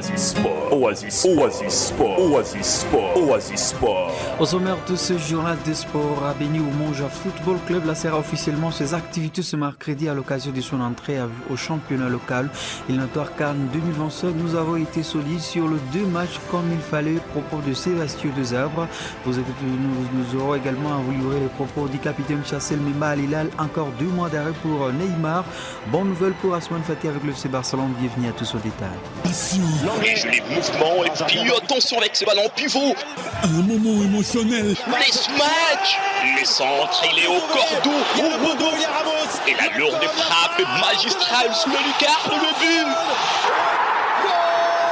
Sport. Au sommaire de ce journal des sports, à Béni Oumonja Football Club lancera officiellement ses activités ce mercredi à l'occasion de son entrée au championnat local. Éliminatoire CAN 2025, nous avons été solides sur le 2 matchs comme il fallait, propos de Sébastien Desabre. Nous aurons également à vous livrer les propos du capitaine Chassel Mema Alilal, encore 2 mois d'arrêt pour Neymar. Bonne nouvelle pour Asman Fatih avec le FC Barcelone, bienvenue à tous au détail. Et je les mouvements et puis attention avec ce ballon pivot. Un moment émotionnel. Les smash, les centres, il est au cordeau. Et la lourde frappe magistrale sous le lucarne, le but.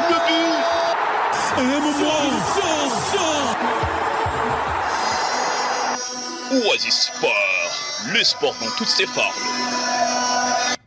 Le but. Un moment Oasis Sport, le sport dans toutes ses formes.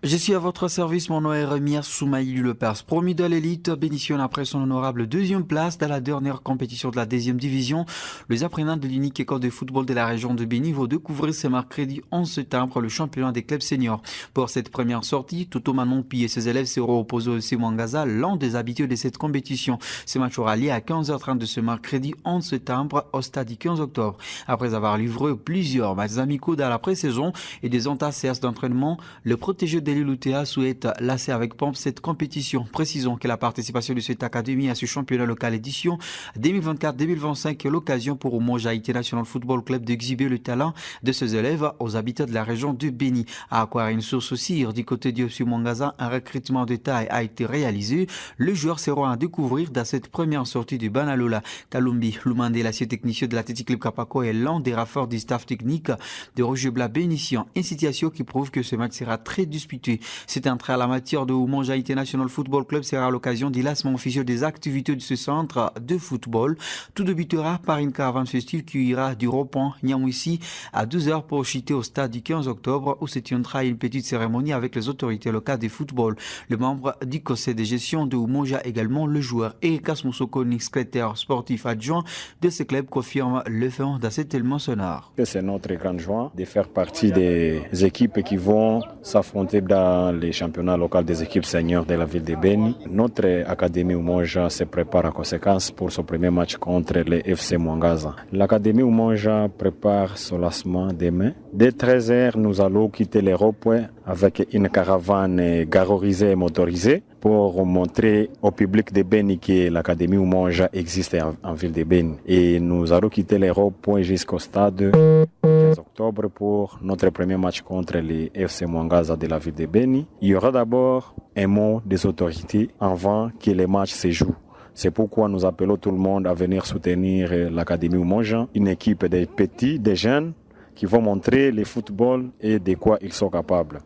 Je suis à votre service, mon nom est Remir Soumaïli Lepers. Promis de l'élite, bénéficiant après son honorable deuxième place dans la dernière compétition de la deuxième division. Les apprenants de l'unique école de football de la région de Béni vont découvrir ce mercredi 11 septembre le championnat des clubs seniors. Pour cette première sortie, Toto Manompi et ses élèves seront opposés au Simangaza, l'un des habitués de cette compétition. Ce match aura lieu à 15h30 de ce mercredi 11 septembre au stade du 15 octobre. Après avoir livré plusieurs matchs amicaux dans la pré-saison et des séances d'entraînement, le protégé de l'UTA souhaite lasser avec pompe cette compétition. Précisons que la participation de cette académie à ce championnat local édition 2024-2025 est l'occasion pour Oumonja International Football Club d'exhiber le talent de ses élèves aux habitants de la région de Béni. À Aquarine Source aussi, du côté du FC Mwangaza, un recrutement de taille a été réalisé. Les joueurs seront à découvrir dans cette première sortie du Banalola. Kalumbi Lumande, l'acier technicien de l'Athletic Club Kapako, est l'un des renforts du staff technique de Roger Blas Bénitian. Une situation qui prouve que ce match sera très disputé. Cette entrée à la matière de Oumonja International Football Club sera l'occasion du lancement officiel des activités de ce centre de football. Tout débutera par une caravane festive qui ira du rond-point Niamouissi à 12h pour chuter au stade du 15 octobre où se tiendra une petite cérémonie avec les autorités locales de football. Le membre du conseil de gestion de Oumonja, également le joueur Erikas Moussokoni, secrétaire sportif adjoint de ce club, confirme le fait dans cet élément sonore. C'est notre grande joie de faire partie des équipes qui vont s'affronter dans les championnats locaux des équipes seniors de la ville de Béni. Notre académie Oumonja se prépare en conséquence pour son premier match contre les FC Mwangaza. L'académie Oumonja prépare son lancement demain. Dès 13h, nous allons quitter les ronds-points avec une caravane garorisée et motorisée pour montrer au public de Béni que l'Académie Oumonja existe en ville de Béni. Et nous allons quitter les ronds-points jusqu'au stade 15 octobre pour notre premier match contre les FC Mwangaza de la ville de Béni. Il y aura d'abord un mot des autorités avant que les matchs se jouent. C'est pourquoi nous appelons tout le monde à venir soutenir l'Académie Oumonja, une équipe de petits, de jeunes qui vont montrer le football et de quoi ils sont capables.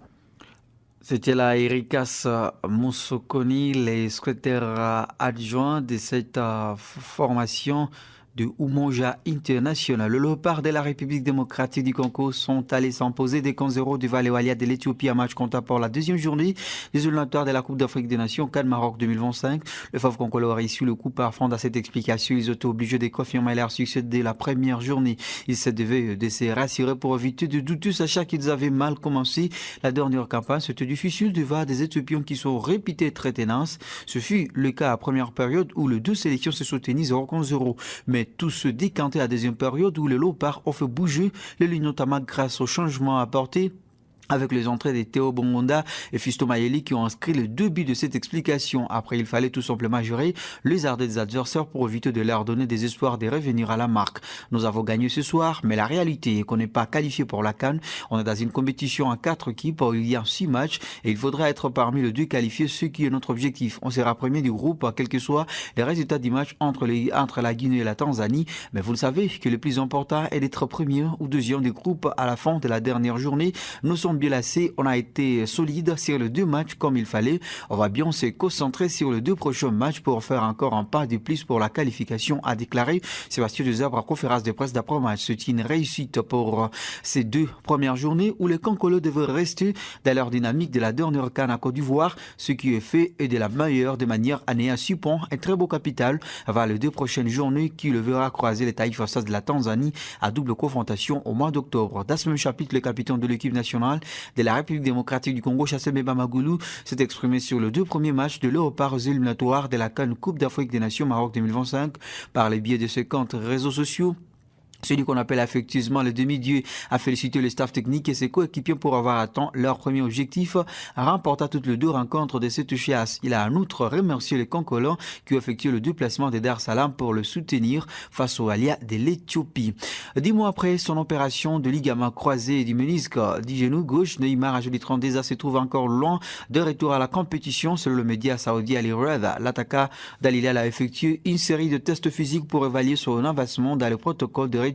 C'était là Erikas Moussokoni, les secrétaires adjoints de cette formation de Oumonja International. Le léopard de la République démocratique du Congo sont allés s'imposer des 0 du Valéwalia de l'Éthiopie à match comptable pour la deuxième journée des éliminatoires de la Coupe d'Afrique des Nations CAN Maroc 2025. Le FAF congolais a reçu le coup par fond à cette explication. Ils étaient obligés de confirmer leur succès dès la première journée. Ils se devaient de se rassurer pour éviter de douter, sachant qu'ils avaient mal commencé la dernière campagne. C'était difficile de voir des Éthiopiens qui sont réputés très tenaces. Ce fut le cas à première période où les deux sélections se sont tenues 0-0. Mais tout se décantait à la deuxième période où les léopards ont fait bouger les lignes, notamment grâce au changement apporté avec les entrées de Théo Bongonda et Fisto Mayeli qui ont inscrit les 2 buts de cette explication. Après, il fallait tout simplement gérer les ardeurs des adversaires pour éviter de leur donner des espoirs de revenir à la marque. Nous avons gagné ce soir, mais la réalité est qu'on n'est pas qualifié pour la CAN. On est dans une compétition à 4 équipes où il y a 6 matchs et il faudra être parmi les 2 qualifiés, ce qui est notre objectif. On sera premier du groupe, quels que soient les résultats du match entre la Guinée et la Tanzanie. Mais vous le savez que le plus important est d'être premier ou deuxième du groupe à la fin de la dernière journée. Nous sommes bien lassés, on a été solide sur les 2 matchs comme il fallait. On va bien se concentrer sur les 2 prochains matchs pour faire encore un pas de plus pour la qualification, a déclaré Sébastien Desabre à conférence de presse d'après-match. C'est une réussite pour ces 2 premières journées où les Congolais devraient rester dans leur dynamique de la dernière CAN à Côte d'Ivoire. Ce qui est fait est de la meilleure de manière année à 6 points, un très beau capital avant les 2 prochaines journées qui le verra croiser les Taïf Stars de la Tanzanie à double confrontation au mois d'octobre. Dans ce même chapitre, le capitaine de l'équipe nationale de la République démocratique du Congo, Chassé-Bemba Magoulou, s'est exprimé sur les 2 premiers matchs de Léopards éliminatoires de la CAN Coupe d'Afrique des Nations Maroc 2025 par les biais de ses comptes réseaux sociaux. Celui qu'on appelle affectueusement le demi-dieu a félicité le staff technique et ses coéquipiers pour avoir atteint leur premier objectif, remportant toutes les 2 rencontres de cette chasse. Il a en outre remercié les Concolans qui ont effectué le déplacement de Dar Salam pour le soutenir face au Alia de l'Éthiopie. 10 mois après son opération de ligament croisé du ménisque du genou gauche, Neymar Ajoli Trandeza se trouve encore loin de retour à la compétition. Selon le média saoudien Al Irad, l'attaquant d'Al Hilal a effectué une série de tests physiques pour évaluer son avancement dans le protocole de retour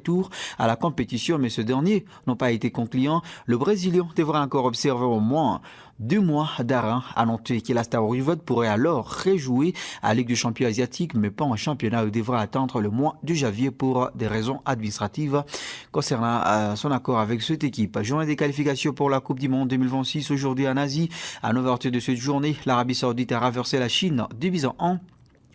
à la compétition, mais ce dernier n'ont pas été concluants. Le Brésilien devra encore observer au moins 2 mois d'arrêt. À noter que la Star Rivet pourrait alors rejouer à la Ligue des champions asiatiques, mais pas en championnat. Il devra attendre le mois de janvier pour des raisons administratives concernant son accord avec cette équipe. Journée des qualifications pour la Coupe du Monde 2026 aujourd'hui en Asie. À 9h de cette journée, l'Arabie Saoudite a renversé la Chine 2-1.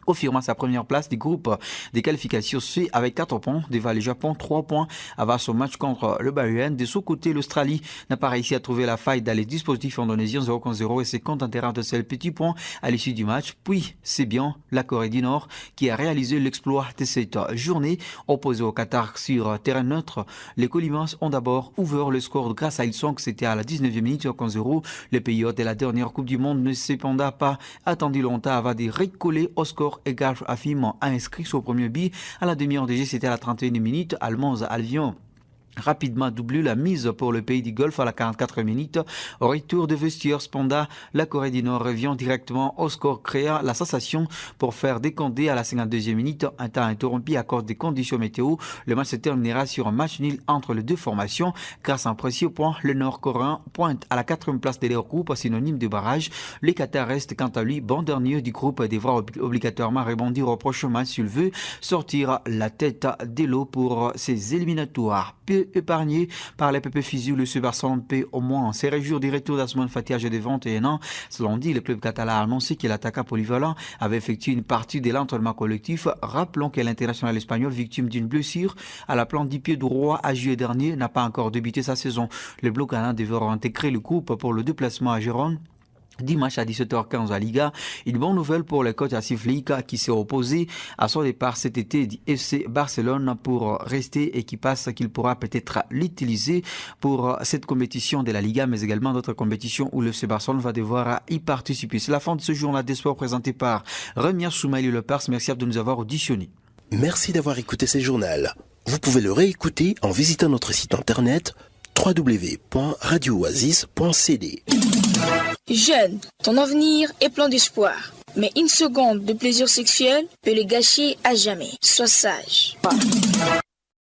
Confirmant sa première place du groupe des qualifications C avec 4 points, devant le Japon 3 points avant son match contre le Bahreïn. De son côté, l'Australie n'a pas réussi à trouver la faille dans les dispositifs indonésiens 0-0 et se contentera de ces petits points à l'issue du match. Puis, c'est bien la Corée du Nord qui a réalisé l'exploit de cette journée. Opposée au Qatar sur terrain neutre, les Colimans ont d'abord ouvert le score grâce à Ilsong, c'était à la 19e minute 0-0. Le pays hôte de la dernière Coupe du Monde ne s'est cependant pas attendu longtemps avant de recoller au score égal. Afim a inscrit son premier but à la demi-heure de jeu, c'était à la 31e minute. Almonz Alvion rapidement doublé la mise pour le pays du Golfe à la 44e minute. Au retour de vestiaire, cependant, la Corée du Nord revient directement au score, créant la sensation pour faire décompter à la 52e minute. Un temps interrompu à cause des conditions météo. Le match se terminera sur un match nul entre les 2 formations. Grâce à un précieux point, le Nord-Coréen pointe à la 4e place de leur groupe, synonyme de barrage. Le Qatar reste quant à lui bon dernier du groupe et devra obligatoirement rebondir au prochain match s'il veut sortir la tête de l'eau pour ses éliminatoires. Épargné par les PP Fizou, le Barcelone peut au moins se réjouir du retour d'Asman Fati âgé de 21 ans. Selon dit, le club catalan a annoncé que l'attaquant polyvalent avait effectué une partie de l'entraînement collectif. Rappelons que l'international espagnol, victime d'une blessure à la plante du pied droit à juillet dernier, n'a pas encore débuté sa saison. Le Blaugrana devra intégrer le groupe pour le déplacement à Gérone. Dimanche à 17h15 à Liga, une bonne nouvelle pour le coach Asif Leïka qui s'est opposé à son départ cet été du FC Barcelone pour rester et qui passe qu'il pourra peut-être l'utiliser pour cette compétition de la Liga, mais également d'autres compétitions où le FC Barcelone va devoir y participer. C'est la fin de ce journal des sports présenté par Remia Soumaïli Lepars. Merci de nous avoir auditionnés. Merci d'avoir écouté ce journal. Vous pouvez le réécouter en visitant notre site internet www.radiooasis.cd. Jeune, ton avenir est plein d'espoir. Mais une seconde de plaisir sexuel peut le gâcher à jamais. Sois sage.